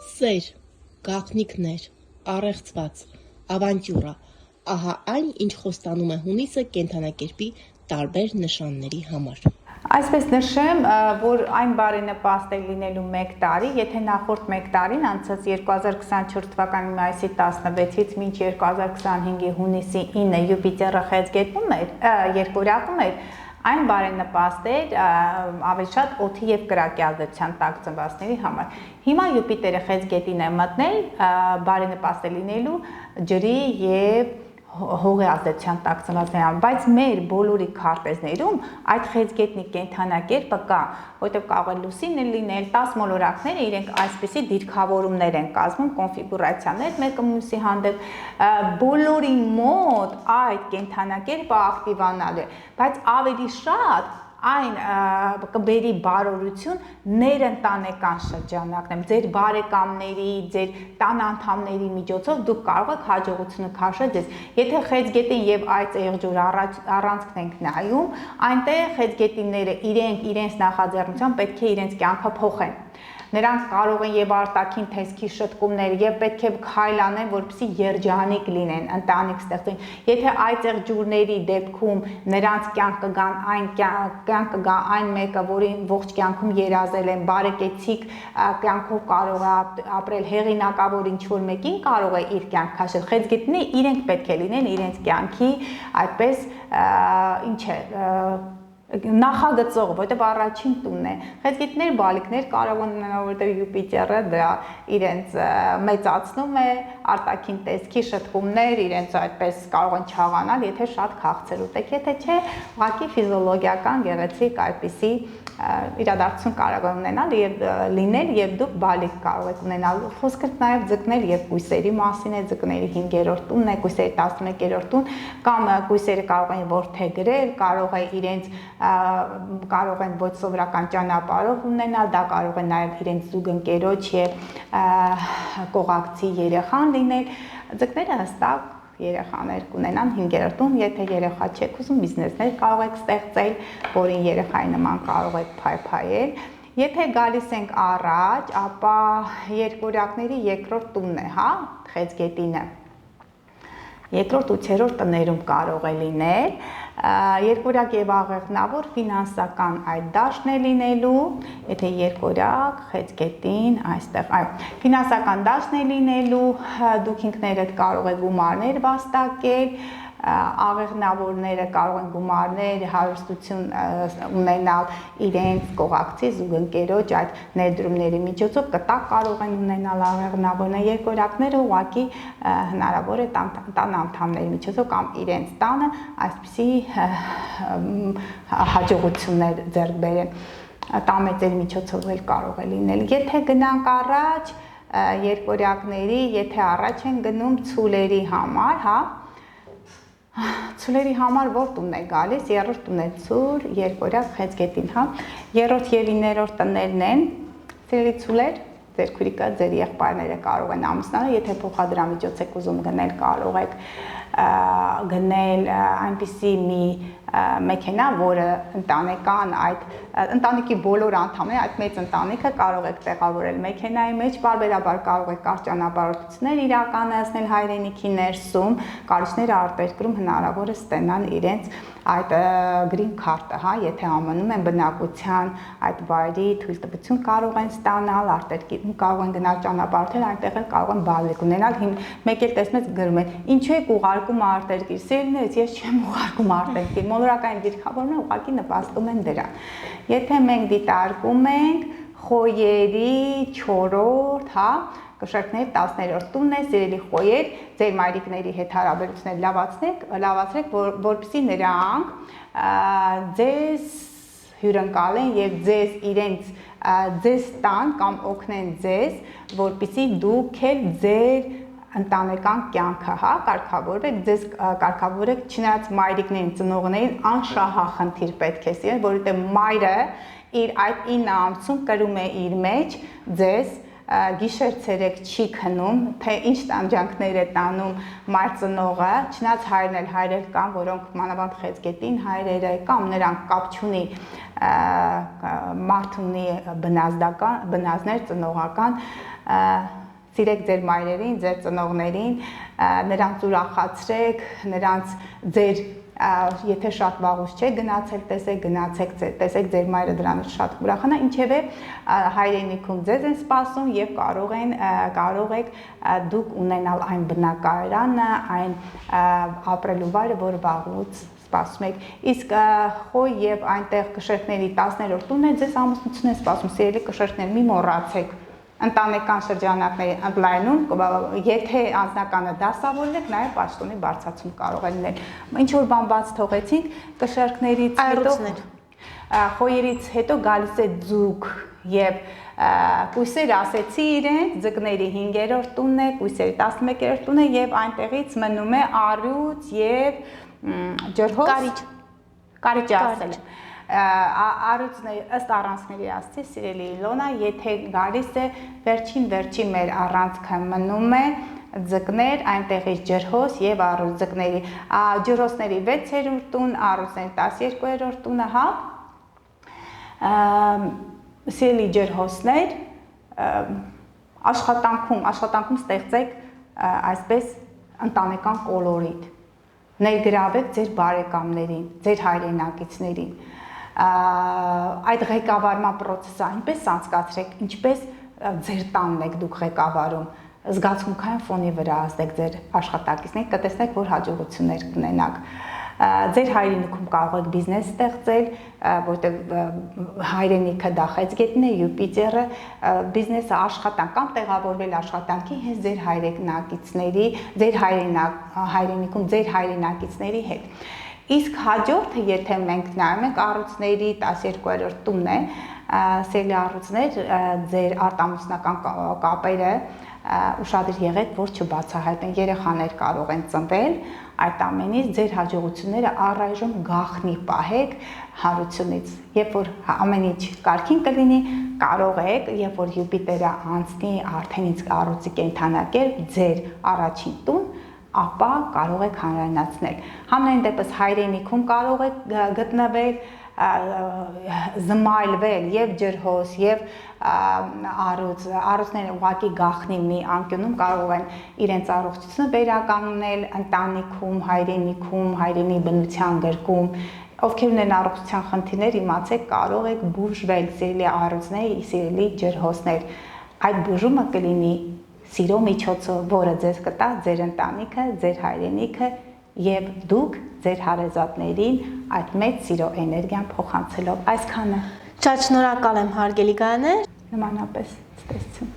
Սեր, գաղտնիքներ, առեղծված, ավանտյուրա, ահա այն, ինչ խոստանում է հունիսը կենդանակերպի տարբեր նշանների համար։ Այսպես նշեմ, որ այն բարենպաստ է լինելու 1 տարի, եթե նախորդ 1 տարին անցած 2024 թվականի մայիսի 16-ից մինչ 2025-ի հունիսի 9-ը Յուպիտերը խեցգետում էր, երկորյակում էր, այն բարենպաստ էր ավելի շատ օդի եւ կրակի ազդեցության տակ ծնվածների համար։ Հիմա Յուպիտերը խեցգետին է մտնել, բարենպաստ է լինելու ջրի եւ հողի ազդեցության տակ ծնվածների համար, բայց մեր բոլորի քարտեզներում այդ խեցգետնի կենդանակերպը կա, որտեղ կարող է լուսինը լինել, 10 մոլորակները իրենք այսպիսի դիրքավորումներ են կազմում, կոնֆիգուրացիաներ մեկը մյուսի հանդեպ, բոլորի մոտ այդ կենդանակերպը ակտիվանալու է, բայց ավելի շատ այն կբերի բարօրություն ներընտանեկան շրջանակներում, ձեր բարեկամների, ձեր տան անդամների միջոցով դուք կարող եք հաջողությունը քաշել ձեզ։ Եթե խեցգետին եւ այդ եղջյուր առանցքն ենք նայում, այնտեղ խեցգետինները իրենց նախաձեռնությամբ պետք է իրենց կյանքը փոխեն։ Նրանք կարող են եւ արտաքին տեսքի շտկումներ եւ պետք է քայլ անեն, որպեսզի երջանիկ լինեն, ընտանիք ստեղծեն։ Եթե այդ եղջյուրների դեպքում նրանց կյանքը գա այն մեկը, որին ողջ կյանքում երազել են, բարեկեցիկ կյանքով կարող է ապրել, հեղինակավոր ինչ-որ մեկին կարող է իր կյանք քաշել։ Խեցգետները իրենք պետք է լինեն իրենց կյանքի այդպես ինչ է նախագծող, որտեղ առաջին տունն է։ Խեցգետներ, բալիկներ կարող են ունենալ, որտեղ Յուպիտերը դրա իրենց մեծացնում է, արտաքին տեսքի շտկումներ, իրենց այդպես կարող են չաղանալ, եթե շատ քաղցր ուտեք, եթե չէ, ուղղակի ֆիզիոլոգիական գեղեցիկ այդպիսի իրադարձություն կարող է ունենալ եւ լինել եւ դուք բալիկ կարող եք ունենալ։ Խոսքը նաեւ ձկներ եւ կույսերի մասին է, ձկների 5-րդ տունն է, կույսերի 11-րդ տուն, կամ կույսերը կարող են որդեգրել, կարող են ոչ սովորական ճանապարհով ունենալ, դա կարող է նաեւ իրենց զուգընկերոջ եւ կողակցի երեխան լինել։ Ձկները հստակ երեխաներ կունենան 5-րդ տուն, եթե երեխա չեք ուզում, բիզնեսներ կարող եք ստեղծել, որին երեխայի նման կարող եք փայփայել։ Եթե գալիս ենք առաջ, ապա երկորյակների 2-րդ տունն է, հա, խեցգետինը։ 2-րդ 8-րդ տներում կարող է լինել, երկորյակ եւ աղեղնավոր ֆինանսական այդ դաշտն է լինելու, եթե երկորյակ, խեցգետին, այստեղ, այո, ֆինանսական դաշտն է լինելու, դուք ինքներդ կարող եք գումարներ վաստակել, աղեղնավորները կարող են գումարներ, հարստություն ունենալ իրենց կողակցի զուգընկերոջ այդ ներդրումների միջոցով, կտակ կարող են ունենալ աղեղնավորները, երկորյակները ուղղակի հնարավոր է տան անդամների միջոցով կամ իրենց տանը այսպիսի հաջողություններ ձեռք բերեն, տամեծերի միջոցով էլ կարող է լինել։ Եթե գնանք առաջ, երկորյակների, եթե առաջ են գնում ցուլերի համար, հա, ցուլերի համար որ տունն է գալիս, 3-րդ տուն է ցուլ, երկորյակ խեցգետին, հա, 3-րդ եւ 9-րդ տներն են, սիրելի ցուլեր, ձեր քուրիկը, ձեր եղբայրները կարող են ամուսնանալ, եթե փոխադրամիջոց եք ուզում գնել, կարող եք գնել այնպիսի մի մեքենա, որը ընտանեկան այդ ընտանիքի բոլոր անդամները, այդ մեծ ընտանիքը կարող եք տեղավորել մեքենայի մեջ, բարբերաբար կարող եք կարճ ճանապարհորդություններ իրականացնել հայրենիքի ներսում, կարիճները արտերկրում հնարավոր է ստանան իրենց այդ green card-ը, հա, եթե ամնում են բնակության այդ վայրի թույլտվություն կարող են ստանալ, արտերկրում կարող են գնալ ճանապարհորդել, այնտեղ էլ կարող են բալիկ ունենալ, մեկ էլ տեսնես գրում են, ինչու եք ուղարկում արտերկիր, սիրելիներս, ես չեմ ուղարկում արտերկիր, մոլորակային դիրքավորումները ուղղակի նպաստում են դրան։ Եթե մենք դիտարկում ենք խոյերի 4-րդ, հա, կշերքների 10-րդ տունն է, սիրելի խոյեր, ձեր մայրիկների հետ հարաբերություններ լավացրեք, որպեսզի նրանք ձեզ հյուրընկալեն եւ ձեզ տան կամ օգնեն ձեզ, որպեսզի դուք էլ ձեր ընտանեկան կյանքը, հա, կարգավորեք, ձեզ կարգավորեք, չնայած մայրիկներին, ծնողներին անշահախնդիր պետք է սիրել, որովհետեւ մայրը իր այդ 9 ամսում կրում է իր մեջ ձեզ գիշեր-ցերեկ չի քնում, թե ինչ տանջանքներ է տանում մայր ծնողը, չնայած հայրեր կան, որոնք մանավանդ խեցգետին հայրերը կամ նրանք կապ չունի մարդ ունի բնազդներ, ծնողական, սիրեք ձեր մայրերին, ձեր ծնողներին, նրանց ուրախացրեք, նրանց ձեր եթե շատ վաղուց չէ գնացել գնացեք տեսեք ձեր մայրը դրանից շատ ուրախանա, ինչևէ հայրենիքում ձեզ են սպասում եւ կարող եք դուք ունենալ այն բնակարանը, այն ապրելու վայրը, որ վաղուց սպասում եք։ Իսկ խոյ եւ այնտեղ կշերտների 10-րդ տունն է, ձեզ ամուսնություն է սպասում, սիրելի կշերտներ, մի մոռացեք ընտանեկան շրջանակների ընդլայնում, եթե անձնականը դասավորել եք, նաև պաշտոնի բարձրացում կարող է լինել։ Ինչ որ բան բաց թողեցինք, կշերտներից հետո խոյերից հետո գալիս է ձուկ եւ կույսեր ասեցի իրեն, ձկների 5-րդ տունն է, կույսերի 11-րդ տունն է եւ այնտեղից մնում է առյուծ եւ ջրհոս, կարիճ ասել։ Առյուծներ ըստ առանցքների ասցի, սիրելի Իլոնա, եթե գալիս է վերջին մեր առանցքը մնում է ձկներ, այնտեղից ջրհոս եւ առյուծ ձկների, ջրհոսների 6-րդ տուն, առյուծների 12-րդ տունը, հա։ Սիրելի ջրհոսներ, աշխատանքում ստեղծեք այսպես ընտանեկան կոլորիտ, ներգրավեք ձեր բարեկամներին, ձեր հայրենակիցներին, այդ ղեկավարման process-ը այնպես անցկացրեք, ինչպես ձեր տանն եք դուք ղեկավարում, զգացմունքային ֆոնի վրա ազդեք ձեր աշխատակիցներին, կտեսնեք, որ հաջողություններ կունենաք։ Ձեր հայրենիքում կարող եք բիզնես ստեղծել, որտեղ հայրենիքը դա խեցգետն է, Յուպիտերը, բիզնեսը աշխատանք կամ տեղավորվել աշխատանքի հենց ձեր հայրենակիցների, ձեր հայրենիքում ձեր հայրենակիցների հետ։ Իսկ հաջորդը, եթե մենք նայում ենք առյուծների 12-րդ տունն է, սիրելի առյուծներ, ձեր արտամուսնական կապերը ուշադիր եղեք, որ չբացահայտեն, երեխաներ կարող են ծնվել, այդ ամենից ձեր հաջողությունները առայժմ գաղտնի պահեք հարությունից, երբ որ ամեն ինչ կարգին կլինի, կարող եք, երբ որ Յուպիտերը անցնի արդեն իսկ առյուծի կենդանակերպ ձեր առաջին տուն, ապա կարող եք հանրայնացնել։ Համենայն դեպս հայրենիքում կարող եք գտնվել, զմայլվել եւ ջրհոս եւ առյուծները ուղղակի գաղտնի մի անկյունում կարող են իրենց առողջությունը վերականգնել ընտանիքում, հայրենի բնության գրկում, ովքեր ունեն առողջության խնդիրներ, իմացեք, կարող եք բուժվել, սիրելի առյուծներ, սիրելի ջրհոսներ։ Այդ բուժումը կլինի սիրո միջոցով, որը ձեզ կտա ձեր ընտանիքը, ձեր հայրենիքը եւ դուք ձեր հարազատներին այդ մեծ սիրո էներգիան փոխանցելով։ Այսքանը։ Շատ շնորհակալ եմ, հարգելի գայաներ։ Նմանապես, ցտեսություն։